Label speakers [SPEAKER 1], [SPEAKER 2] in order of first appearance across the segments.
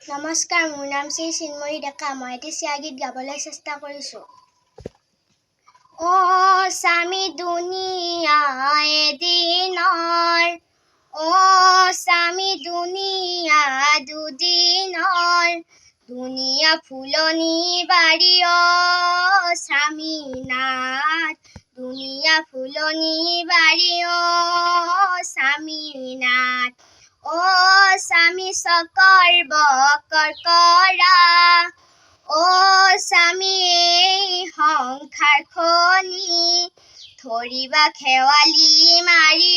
[SPEAKER 1] নমস্কাৰ, মোৰ নাম শ্ৰী চিন্ময়ী ডেকা। মই এটি চিয়া গীত গাবলৈ চেষ্টা কৰিছোঁ। স্বামী দুনিয়া এদিনৰ, স্বামী দুনিয়া দুদিনৰ, দুনিয়া ফুলনি বাৰী স্বামী নাথ, দুনিয়া ফুলনি বাৰী স্বামী নাথ। স্বামী চকৰ বকৰ কৰা, স্বামী এই সংসাৰ খনি, ধৰিবা খেৱালি মাৰি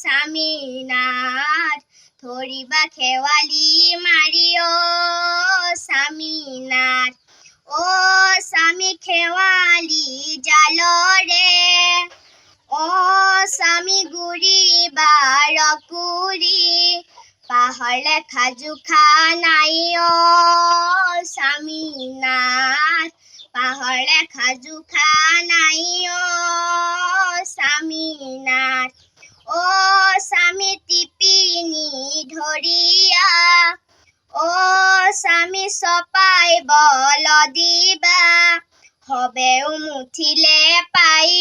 [SPEAKER 1] স্বামী নাথ, ধৰিবা খেৱালি মাৰি স্বামী নাথ। স্বামী খেৱালি জালৰে, স্বামী গুৰি বাৰ কুৰি, পাহৰ লেখা জোখা নাই স্বামী নাথ, পাহৰ লেখা জোখা নাই স্বামী নাথ। স্বামী টিপিনি ধৰিয়া, স্বামী চপাই বল দিবা, হবে উমুঠিলে পাই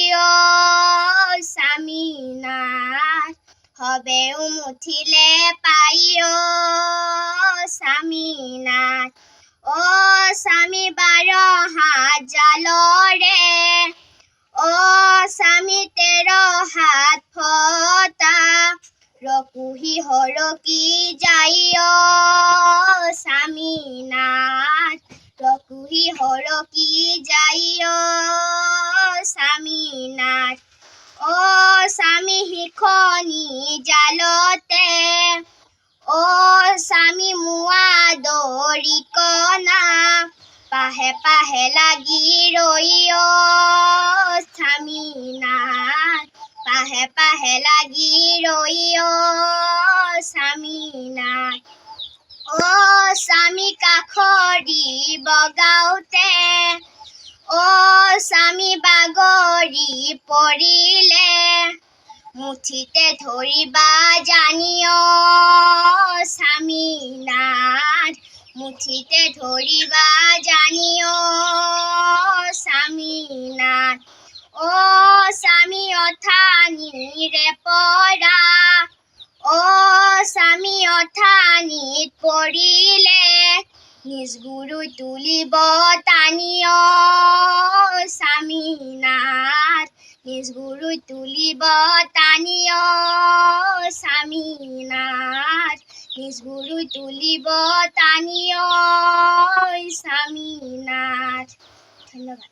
[SPEAKER 1] স্বামী নাথ, হবে উমুঠিলে পাই স্বামী নাথ। স্বামী বাৰ হাত জালৰে, স্বামী 13 হাত ফটা, ৰকুহি সৰকি যাই স্বামী নাথ, ৰকুহি সৰকি যাই স্বামী নাথ। স্বামী শিখনি জালতে, স্বামী মোৱা দৰিকণা, পাহে পাহে লাগি ৰৈ স্বামী নাথ, পাহে পাহে লাগি ৰৈ স্বামী নাথ। স্বামী কাষৰি বগাওতে, স্বামী বাগৰি পৰিলে, মুঠিতে ধৰিবা জানি স্বামী নাথ, মুঠিতে ধৰিবা জানি স্বামী নাথ। স্বামী অথানিৰে পৰা, স্বামী অথানিত পৰিলে, নিজ গুৰু তুলিব টানি স্বামী নাথ, নিজ গুৰু তুলিব টানি স্বামী নাথ, নিজ গুৰু তুলিব টানি স্বামী নাথ। ধন্যবাদ।